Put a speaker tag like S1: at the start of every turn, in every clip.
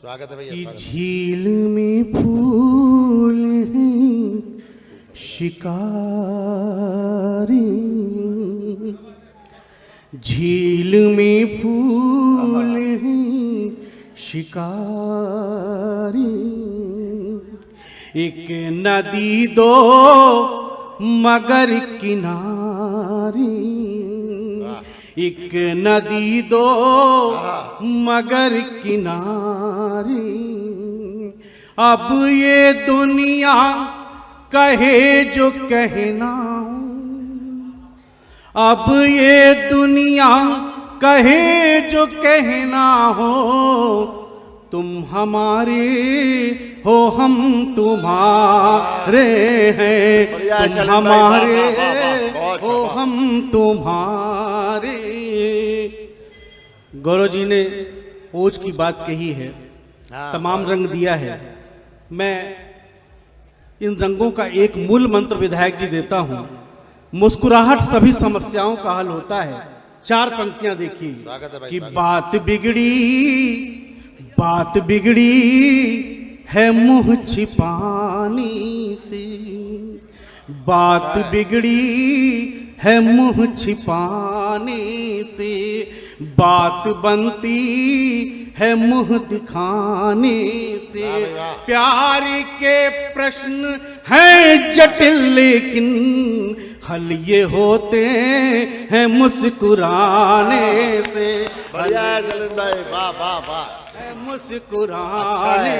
S1: स्वागत है भैया।
S2: कि झील में फूल हैं शिकारी, झील में फूल हैं शिकारी, एक नदी दो मगर किनारी, एक नदी दो मगर किनारी, अब ये दुनिया कहे जो कहना, अब ये दुनिया कहे जो कहना हो, तुम हमारे हो हम तुम्हारे हैं, तुम हमारे हो हम तुम्हारे। गौरव जी ने ओज की बात कही है, तमाम रंग दिया है। मैं इन रंगों का एक मूल मंत्र विधायक जी देता हूं, मुस्कुराहट सभी समस्याओं का हल होता है। 4 पंक्तियां देखिए कि बात बिगड़ी है मुंह छिपाने से, बात बिगड़ी है मुंह छिपाने से, बात बनती है मुंह दिखाने से, प्यार के प्रश्न हैं जटिल लेकिन हल ये होते हैं मुस्कुराने से, मुस्कुराने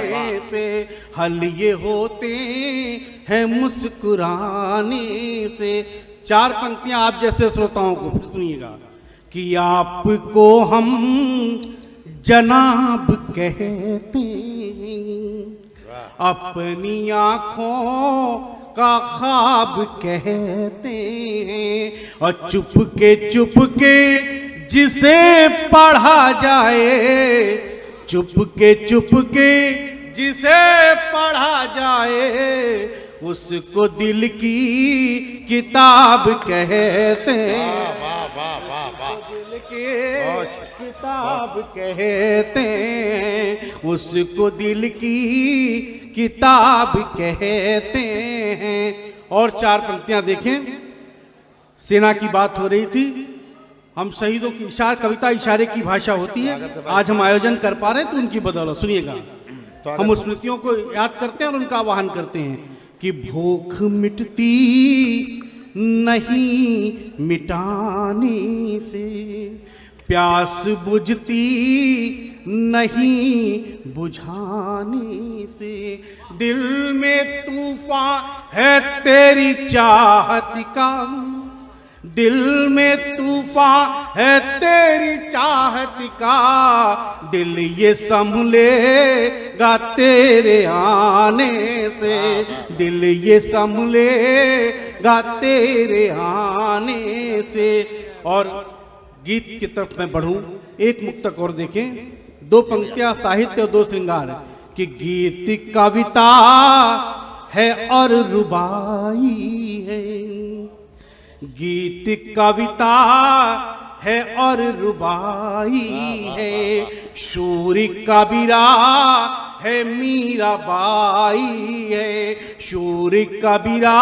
S2: से हल ये होते हैं मुस्कुराने से। 4 पंक्तियां आप जैसे श्रोताओं को सुनिएगा कि आपको हम जनाब कहते हैं, अपनी आँखों का ख्वाब कहते हैं, और चुपके जिसे पढ़ा जाए, चुपके जिसे पढ़ा जाए, उसको दिल की किताब कहते हैं, दिल की किताब कहते हैं, उसको दिल की किताब कहते हैं। और 4 पंक्तियां देखें, सेना की बात हो रही थी, हम शहीदों की कविता इशारे की भाषा होती है, आज हम आयोजन कर पा रहे हैं तो उनकी बदौलत। सुनिएगा, हम स्मृतियों को याद करते हैं और उनका आह्वान करते हैं कि भूख मिटती नहीं मिटाने से, प्यास बुझती नहीं बुझाने से, दिल में तूफान है तेरी चाहत का, दिल में तूफान है तेरी चाहत का, दिल ये संभलेगा तेरे आने से, दिल ये संभलेगा तेरे आने से। और गीत की तरफ मैं बढ़ूं, एक मुक्तक और देखें, 2 पंक्तियां साहित्य और 2 श्रृंगार, कि गीत कविता है और रुबाई है, गीत कविता है और रुबाई है, शूर कबीरा है मीराबाई है, शूर कबीरा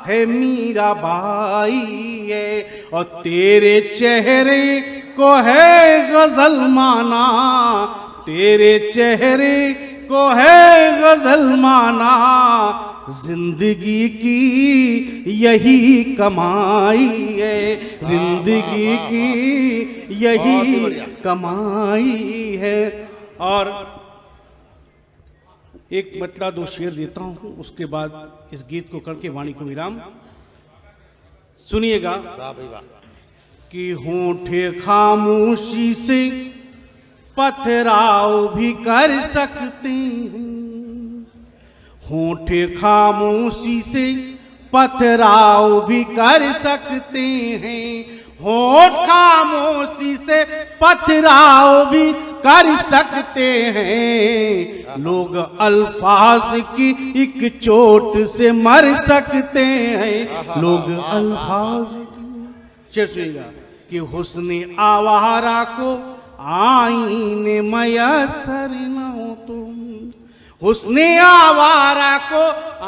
S2: है मीराबाई है, और तेरे चेहरे को है गजल माना, तेरे चेहरे को है गजल माना, जिंदगी की यही कमाई है, जिंदगी की यही कमाई है। और एक मतला 2 शेर देता हूं, उसके बाद इस गीत को करके वाणी को विराम। सुनिएगा कि होठे खामोशी से पथराव भी कर सकते हैं, होठे खामोशी से पथराव भी कर सकते हैं, होठ खामोशी से पथराव भी कर सकते हैं, लोग अल्फाज की एक चोट से मर सकते हैं, लोग अल्फाज की। कि हुस्न आवारा को आईने मयसर न हो तुम, हुस्ने आवारा को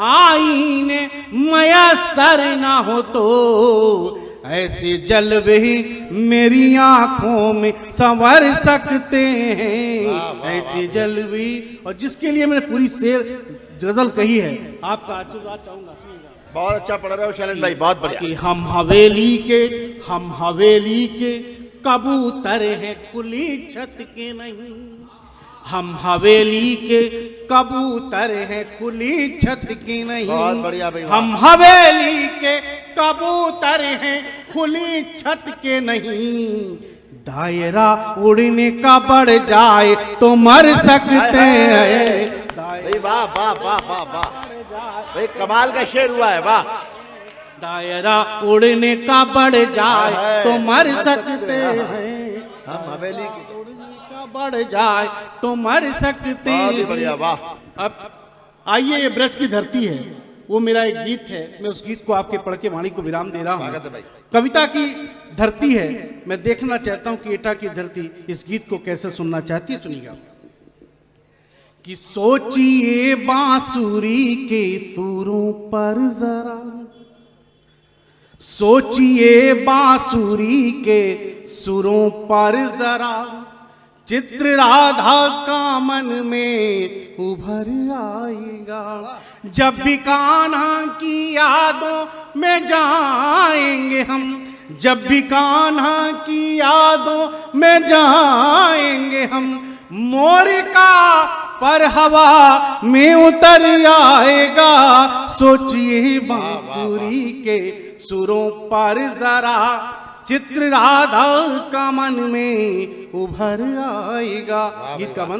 S2: आईने मयसर न हो तो ऐसे जलवे मेरी आंखों में संवर सकते हैं, ऐसे जलवे। और जिसके लिए मैंने पूरी शेर गजल कही है, आपका आशीर्वाद चाहूंगा।
S1: बहुत अच्छा पढ़ रहे हो शैलेंद्र भाई, बहुत बढ़िया।
S2: कि हम हवेली के कबूतर हैं, खुली छत के नहीं। हम हवेली के कबूतर हैं, खुली छत की नहीं।
S1: बहुत बढ़िया भाई।
S2: हम हवेली के कबूतर हैं, खुली छत के नहीं। दायरा उड़ने का बढ़ जाए तो मर सकते हैं।
S1: भाई वाह वाह वाह वाह वाह भाई, कमाल का शेर हुआ है, वाह।
S2: दायरा उड़ने का बढ़ जाए तो मर सकते हैं,
S1: हम हवेली की
S2: बढ़ जाए तो मर सकते हैं।
S1: बढ़िया, वाह।
S2: अब आइए, ये ब्रज की धरती है, वो मेरा एक गीत है, मैं उस गीत को आपके पढ़ के वाणी को विराम दे रहा हूँ। कविता की धरती है, मैं देखना चाहता हूँ कि एटा की धरती इस गीत को कैसे सुनना चाहती है। सुनिएगा। कि सोचिए बांसुरी के सुरों पर जरा, सोचिए बांसुरी के सुरों पर जरा, चित्र राधा का मन में उभर आएगा। जब भी कान्हा की यादों में जाएंगे हम, जब भी कान्हा की यादों में जाएंगे हम, मोर का पर हवा में उतर आएगा। सोचिए बांसुरी के सुरों पर जरा, चित्र राधा का मन में उभर आएगा। गीत का मन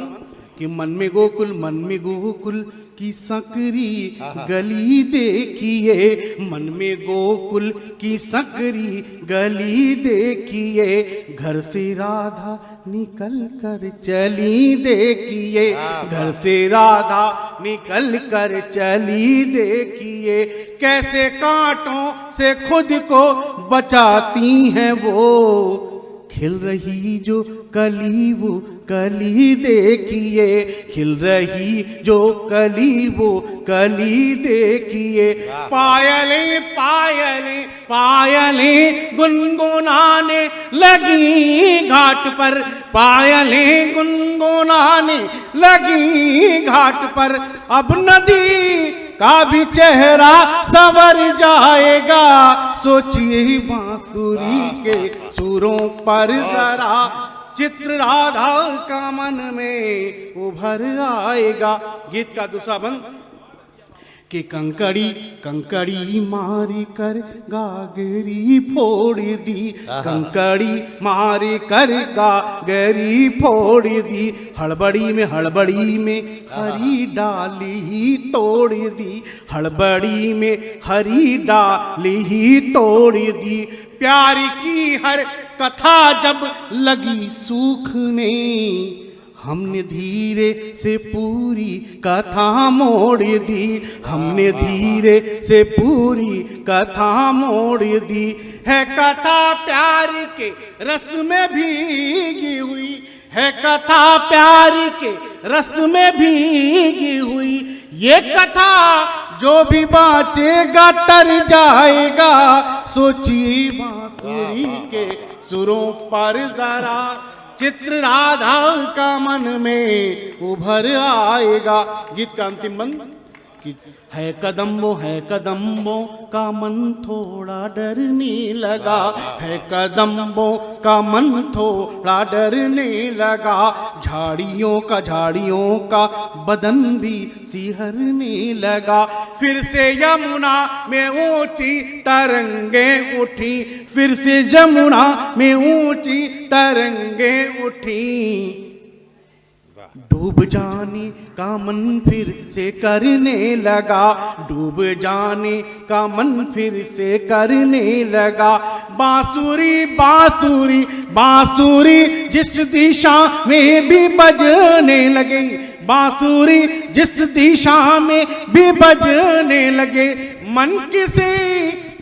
S2: कि मन में गोकुल की सकरी गली देखिए, मन में गोकुल की सकरी गली देखिए, घर से राधा निकल कर चली देखिए, घर से राधा निकल कर चली देखिए, कैसे कांटों से खुद को बचाती हैं वो, खिल रही जो कली वो कली देखिए, खिल रही जो कली वो कली देखिए। पायलें पायलें पायलें गुनगुनाने लगी घाट पर, पायलें गुनगुनाने लगी घाट पर, अब नदी का भी चेहरा संवर जाएगा। सोचिए बांसुरी के सुरों पर जरा, चित्र राधा का मन में उभर आएगा। गीत का दूसरा बंद कि कंकड़ी मारी कर गागरी फोड़ दी, कंकड़ी मारी कर गागरी फोड़ दी, हड़बड़ी में हरी डाली ही तोड़ दी, हड़बड़ी में हरी डाली ही तोड़ दी। प्यार की हर कथा जब लगी सूखने, हमने धीरे से पूरी कथा मोड़ दी, हमने धीरे से पूरी कथा मोड़ दी। है कथा प्यार के रस में भीगी हुई, है कथा प्यार के रस में भीगी हुई, ये कथा जो भी बाँचेगा तर जाएगा। सोचिए बांसुरी के सुरों पर जरा, चित्र राधा का मन में उभर आएगा। गीत का अंतिम बंद कि है कदम्बों का मन थोड़ा डरने लगा, है कदम्बों का मन थोड़ा डरने लगा, झाड़ियों का बदन भी सिहरने लगा। फिर से यमुना में ऊंची तरंगें उठी, फिर से यमुना में ऊंची तरंगें उठी, डूब जाने का मन फिर से करने लगा, डूब जाने का मन फिर से करने लगा। बांसुरी बांसुरी बांसुरी जिस दिशा में भी बजने लगे, बांसुरी जिस दिशा में भी बजने लगे, मन किसी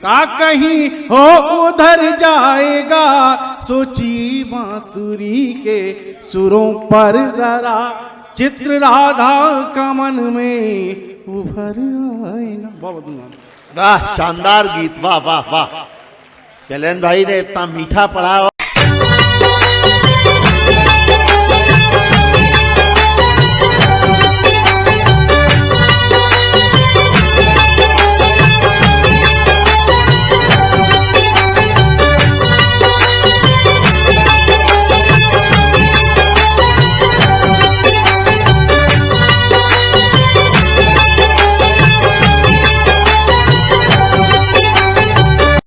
S2: का कहीं हो उधर जाएगा, सोची बांसुरी के सुरों पर जरा चित्र राधा का मन में उभर आए ना। बहुत
S1: वाह, शानदार गीत, वाह वाह वाह। चलन भाई ने इतना मीठा पढ़ा